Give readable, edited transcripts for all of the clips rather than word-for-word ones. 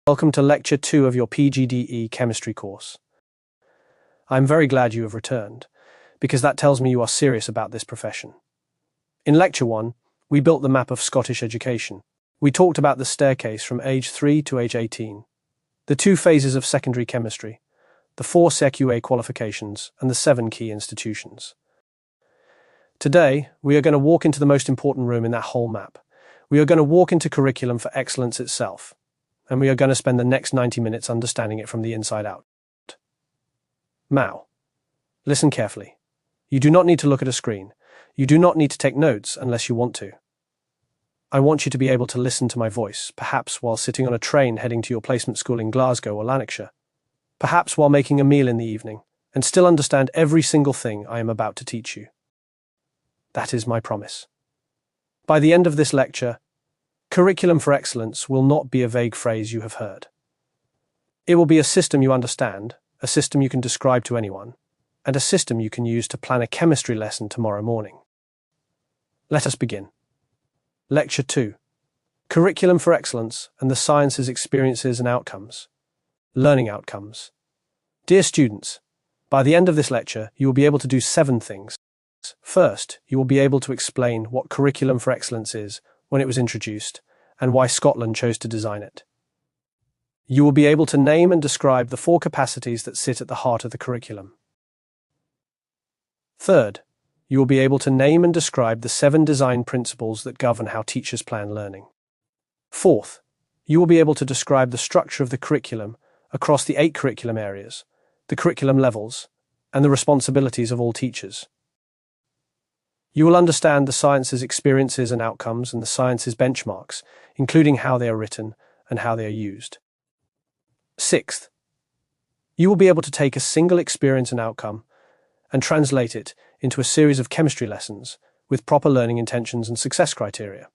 Welcome to Lecture 2 of your PGDE Chemistry course. I'm very glad you have returned, because that tells me you are serious about this profession. In Lecture 1, we built the map of Scottish education. We talked about the staircase from age 3 to age 18, the 2 phases of secondary chemistry, the 4 SQA qualifications, and the 7 key institutions. Today, we are going to walk into the most important room in that whole map. We are going to walk into curriculum for excellence itself, and we are going to spend the next 90 minutes understanding it from the inside out. Now, listen carefully. You do not need to look at a screen. You do not need to take notes unless you want to. I want you to be able to listen to my voice, perhaps while sitting on a train heading to your placement school in Glasgow or Lanarkshire, perhaps while making a meal in the evening, and still understand every single thing I am about to teach you. That is my promise. By the end of this lecture, curriculum for excellence will not be a vague phrase you have heard. It will be a system you understand, a system you can describe to anyone, and a system you can use to plan a chemistry lesson tomorrow morning. Let us begin. Lecture 2. Curriculum for Excellence and the Sciences, Experiences and Outcomes. Learning Outcomes. Dear students, by the end of this lecture, you will be able to do 7 things. First, you will be able to explain what Curriculum for Excellence is, when it was introduced, and why Scotland chose to design it. You will be able to name and describe the 4 capacities that sit at the heart of the curriculum. Third, you will be able to name and describe the 7 design principles that govern how teachers plan learning. Fourth, you will be able to describe the structure of the curriculum across the 8 curriculum areas, the curriculum levels, and the responsibilities of all teachers. You will understand the sciences, experiences and outcomes and the sciences benchmarks, including how they are written and how they are used. Sixth, you will be able to take a single experience and outcome and translate it into a series of chemistry lessons with proper learning intentions and success criteria.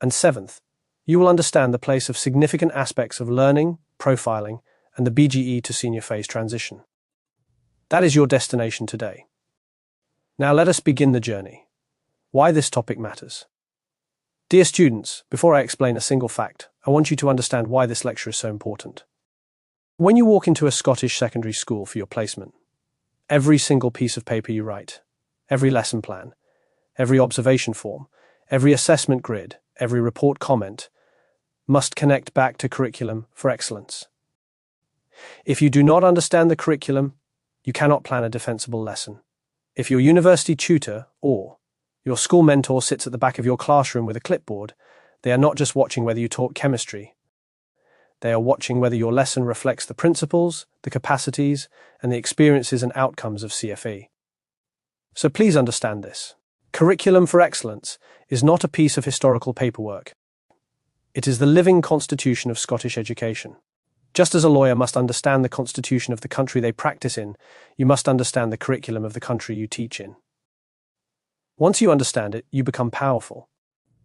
And seventh, you will understand the place of significant aspects of learning, profiling, and the BGE to senior phase transition. That is your destination today. Now let us begin the journey. Why this topic matters. Dear students, before I explain a single fact, I want you to understand why this lecture is so important. When you walk into a Scottish secondary school for your placement, every single piece of paper you write, every lesson plan, every observation form, every assessment grid, every report comment, must connect back to curriculum for excellence. If you do not understand the curriculum, you cannot plan a defensible lesson. If your university tutor or your school mentor sits at the back of your classroom with a clipboard, they are not just watching whether you taught chemistry. They are watching whether your lesson reflects the principles, the capacities, and the experiences and outcomes of CFE. So please understand this. Curriculum for Excellence is not a piece of historical paperwork. It is the living constitution of Scottish education. Just as a lawyer must understand the constitution of the country they practice in, you must understand the curriculum of the country you teach in. Once you understand it, you become powerful.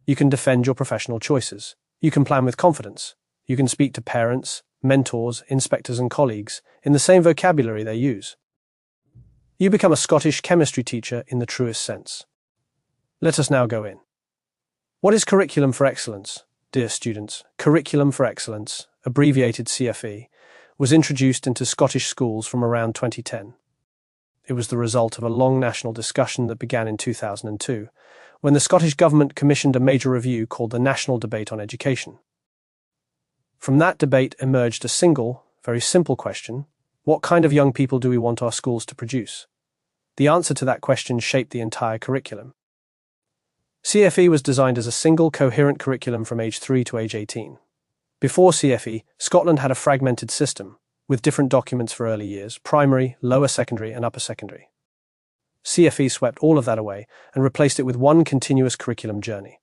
You can defend your professional choices. You can plan with confidence. You can speak to parents, mentors, inspectors and colleagues in the same vocabulary they use. You become a Scottish chemistry teacher in the truest sense. Let us now go in. What is Curriculum for Excellence? Dear students, Curriculum for Excellence, abbreviated CFE, was introduced into Scottish schools from around 2010. It was the result of a long national discussion that began in 2002, when the Scottish Government commissioned a major review called the National Debate on Education. From that debate emerged a single, very simple question: what kind of young people do we want our schools to produce? The answer to that question shaped the entire curriculum. CFE was designed as a single, coherent curriculum from age 3 to age 18. Before CFE, Scotland had a fragmented system, with different documents for early years, primary, lower secondary and upper secondary. CFE swept all of that away and replaced it with one continuous curriculum journey.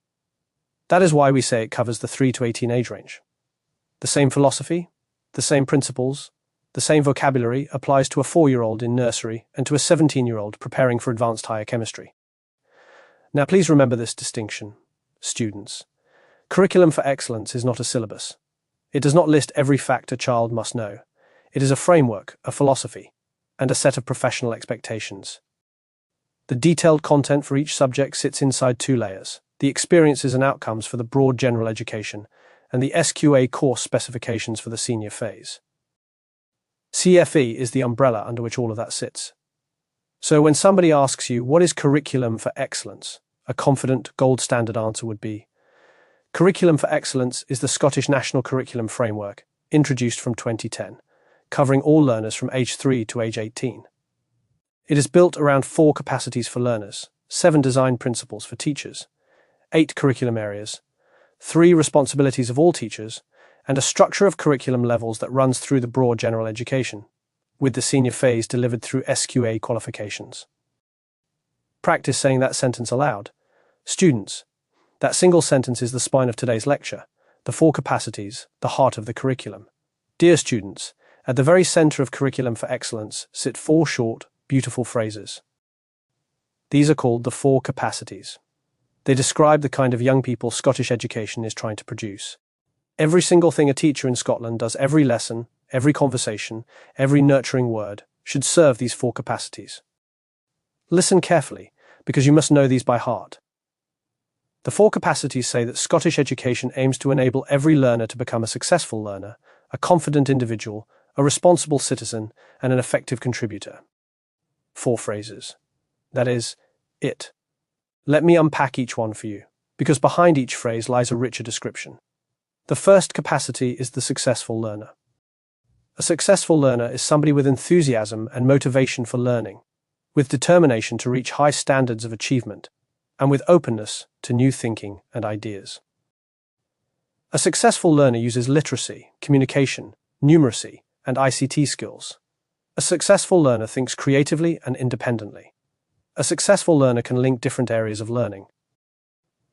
That is why we say it covers the 3 to 18 age range. The same philosophy, the same principles, the same vocabulary applies to a 4-year-old in nursery and to a 17-year-old preparing for advanced higher chemistry. Now please remember this distinction, students. Curriculum for Excellence is not a syllabus. It does not list every fact a child must know. It is a framework, a philosophy, and a set of professional expectations. The detailed content for each subject sits inside 2 layers: the experiences and outcomes for the broad general education, and the SQA Course Specifications for the senior phase. CFE is the umbrella under which all of that sits. So when somebody asks you, what is Curriculum for Excellence? A confident, gold standard answer would be, Curriculum for Excellence is the Scottish National Curriculum Framework, introduced from 2010, covering all learners from age 3 to age 18. It is built around 4 capacities for learners, 7 design principles for teachers, 8 curriculum areas, 3 responsibilities of all teachers, and a structure of curriculum levels that runs through the broad general education, with the senior phase delivered through SQA Qualifications. Practice saying that sentence aloud. Students, that single sentence is the spine of today's lecture, the 4 capacities, the heart of the curriculum. Dear students, at the very center of Curriculum for Excellence sit 4 short, beautiful phrases. These are called the 4 capacities. They describe the kind of young people Scottish education is trying to produce. Every single thing a teacher in Scotland does every lesson, every conversation, every nurturing word, should serve these 4 capacities. Listen carefully, because you must know these by heart. The 4 capacities say that Scottish education aims to enable every learner to become a successful learner, a confident individual, a responsible citizen, and an effective contributor. 4 phrases. That is, it. Let me unpack each one for you, because behind each phrase lies a richer description. The first capacity is the successful learner. A successful learner is somebody with enthusiasm and motivation for learning, with determination to reach high standards of achievement, and with openness to new thinking and ideas. A successful learner uses literacy, communication, numeracy, and ICT skills. A successful learner thinks creatively and independently. A successful learner can link different areas of learning.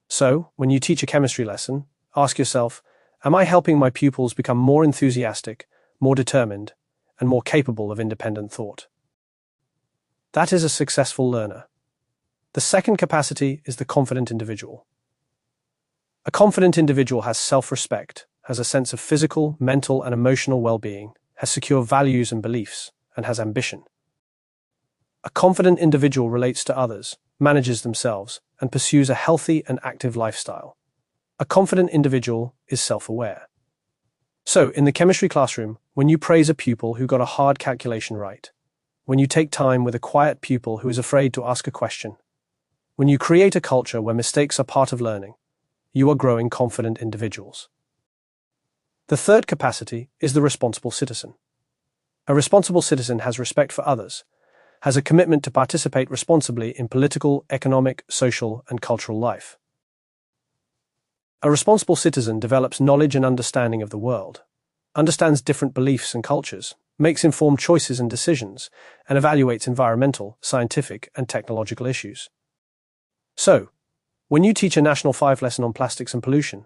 So, when you teach a chemistry lesson, ask yourself, am I helping my pupils become more enthusiastic, more determined, and more capable of independent thought? That is a successful learner. The second capacity is the confident individual. A confident individual has self-respect, has a sense of physical, mental, and emotional well-being, has secure values and beliefs, and has ambition. A confident individual relates to others, manages themselves, and pursues a healthy and active lifestyle. A confident individual is self-aware. So, in the chemistry classroom, when you praise a pupil who got a hard calculation right, when you take time with a quiet pupil who is afraid to ask a question, when you create a culture where mistakes are part of learning, you are growing confident individuals. The third capacity is the responsible citizen. A responsible citizen has respect for others, has a commitment to participate responsibly in political, economic, social, and cultural life. A responsible citizen develops knowledge and understanding of the world, understands different beliefs and cultures, makes informed choices and decisions, and evaluates environmental, scientific, and technological issues. So, when you teach a National 5 lesson on plastics and pollution,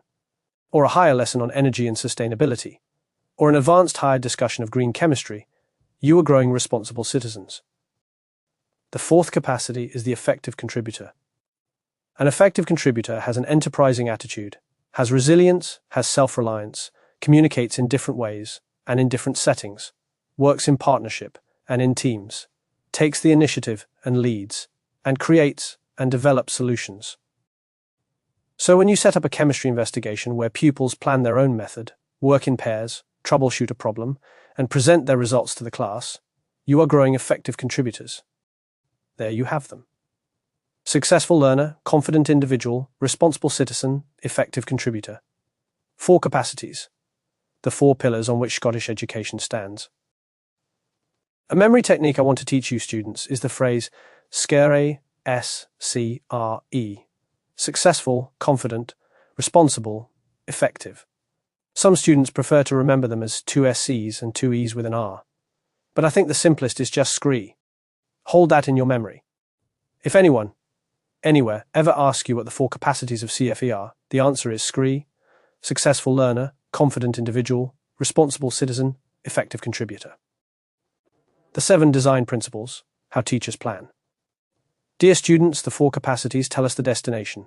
or a higher lesson on energy and sustainability, or an advanced higher discussion of green chemistry, you are growing responsible citizens. The fourth capacity is the effective contributor. An effective contributor has an enterprising attitude, has resilience, has self-reliance, communicates in different ways and in different settings, works in partnership and in teams, takes the initiative and leads, and creates and develops solutions. So when you set up a chemistry investigation where pupils plan their own method, work in pairs, troubleshoot a problem, and present their results to the class, you are growing effective contributors. There you have them. Successful learner, confident individual, responsible citizen, effective contributor. 4 capacities. The 4 pillars on which Scottish education stands. A memory technique I want to teach you students is the phrase SCRE, S-C-R-E. Successful, confident, responsible, effective. Some students prefer to remember them as 2 SCs and 2 E's with an R. But I think the simplest is just SCRE. Hold that in your memory. If anyone, anywhere, ever asks you what the 4 capacities of CFE are, the answer is SQA, successful learner, confident individual, responsible citizen, effective contributor. The 7 design principles, how teachers plan. Dear students, the 4 capacities tell us the destination.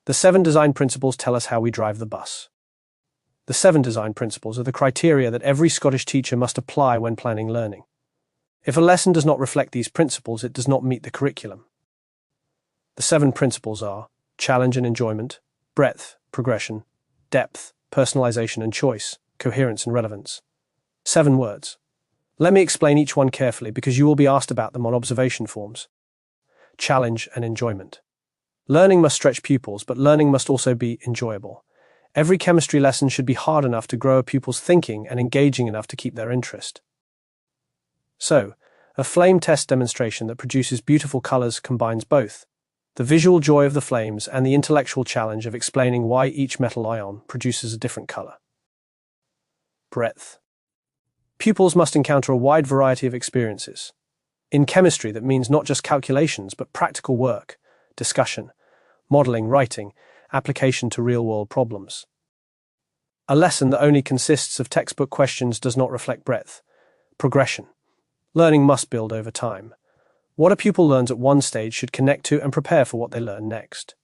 The 7 design principles tell us how we drive the bus. The 7 design principles are the criteria that every Scottish teacher must apply when planning learning. If a lesson does not reflect these principles, it does not meet the curriculum. The 7 principles are challenge and enjoyment, breadth, progression, depth, personalization and choice, coherence and relevance. 7 words. Let me explain each one carefully because you will be asked about them on observation forms. Challenge and enjoyment. Learning must stretch pupils, but learning must also be enjoyable. Every chemistry lesson should be hard enough to grow a pupil's thinking and engaging enough to keep their interest. So, a flame test demonstration that produces beautiful colors combines both the visual joy of the flames and the intellectual challenge of explaining why each metal ion produces a different color. Breadth. Pupils must encounter a wide variety of experiences. In chemistry, that means not just calculations, but practical work, discussion, modeling, writing, application to real-world problems. A lesson that only consists of textbook questions does not reflect breadth. Progression. Learning must build over time. What a pupil learns at one stage should connect to and prepare for what they learn next.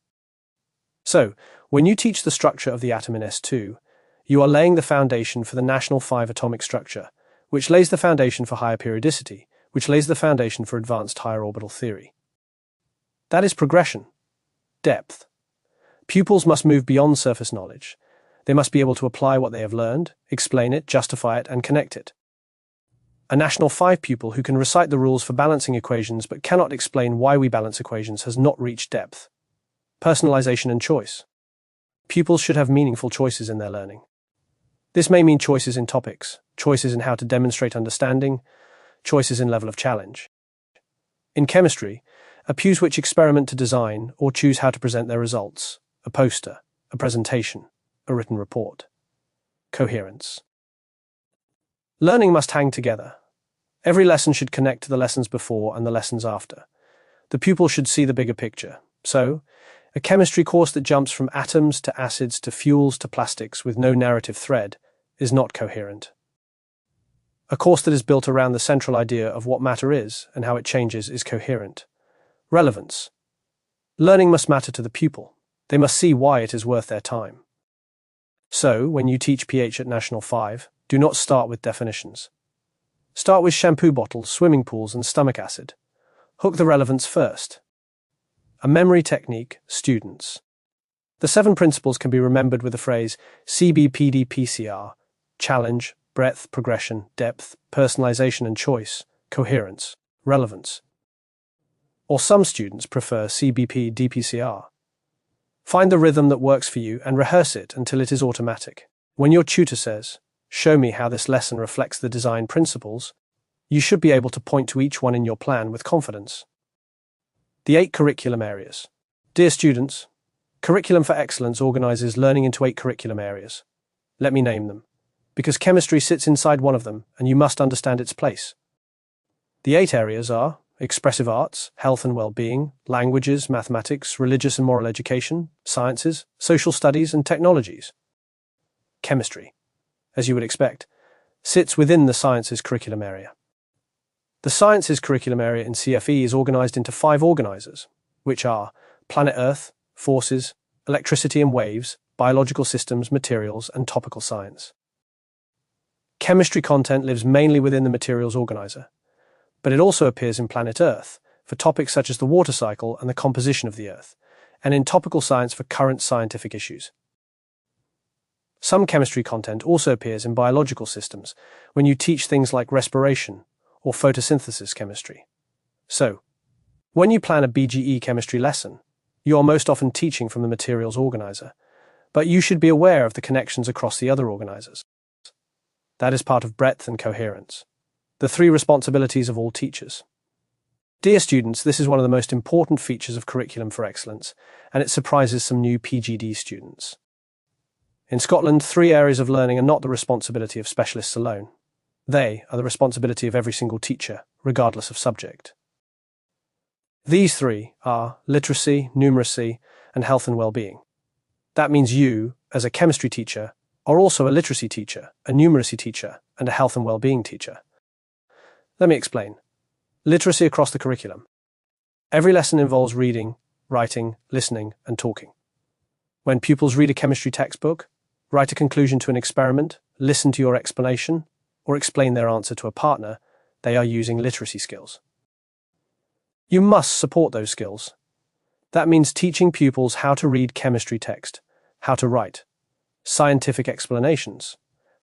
So, when you teach the structure of the atom in S2, you are laying the foundation for the National 5 atomic structure, which lays the foundation for higher periodicity, which lays the foundation for advanced higher orbital theory. That is progression. Depth. Pupils must move beyond surface knowledge. They must be able to apply what they have learned, explain it, justify it, and connect it. A National 5 pupil who can recite the rules for balancing equations but cannot explain why we balance equations has not reached depth. Personalization and choice. Pupils should have meaningful choices in their learning. This may mean choices in topics, choices in how to demonstrate understanding, choices in level of challenge. In chemistry, a pupils which experiment to design or choose how to present their results, a poster, a presentation, a written report. Coherence. Learning must hang together. Every lesson should connect to the lessons before and the lessons after. The pupil should see the bigger picture. So, a chemistry course that jumps from atoms to acids to fuels to plastics with no narrative thread is not coherent. A course that is built around the central idea of what matter is and how it changes is coherent. Relevance. Learning must matter to the pupil. They must see why it is worth their time. So, when you teach pH at National 5, do not start with definitions. Start with shampoo bottles, swimming pools, and stomach acid. Hook the relevance first. A memory technique, students. The 7 principles can be remembered with the phrase CBPDPCR, challenge, breadth, progression, depth, personalization and choice, coherence, relevance. Or some students prefer CBPDPCR. Find the rhythm that works for you and rehearse it until it is automatic. When your tutor says, "Show me how this lesson reflects the design principles," you should be able to point to each one in your plan with confidence. The 8 curriculum areas. Dear students, Curriculum for Excellence organizes learning into 8 curriculum areas. Let me name them, because chemistry sits inside one of them and you must understand its place. The 8 areas are expressive arts, health and well-being, languages, mathematics, religious and moral education, sciences, social studies and technologies. Chemistry, as you would expect, sits within the sciences curriculum area. The sciences curriculum area in CFE is organized into 5 organizers, which are planet Earth, forces, electricity and waves, biological systems, materials, and topical science. Chemistry content lives mainly within the materials organizer, but it also appears in planet Earth for topics such as the water cycle and the composition of the Earth, and in topical science for current scientific issues. Some chemistry content also appears in biological systems when you teach things like respiration or photosynthesis chemistry. So, when you plan a PGDE chemistry lesson, you are most often teaching from the materials organizer, but you should be aware of the connections across the other organizers. That is part of breadth and coherence, the 3 responsibilities of all teachers. Dear students, this is one of the most important features of Curriculum for Excellence, and it surprises some new PGD students. In Scotland, 3 areas of learning are not the responsibility of specialists alone. They are the responsibility of every single teacher, regardless of subject. These 3 are literacy, numeracy, and health and well-being. That means you, as a chemistry teacher, are also a literacy teacher, a numeracy teacher, and a health and well-being teacher. Let me explain. Literacy across the curriculum. Every lesson involves reading, writing, listening, and talking. When pupils read a chemistry textbook, write a conclusion to an experiment, listen to your explanation, or explain their answer to a partner, they are using literacy skills. You must support those skills. That means teaching pupils how to read chemistry text, how to write, scientific explanations.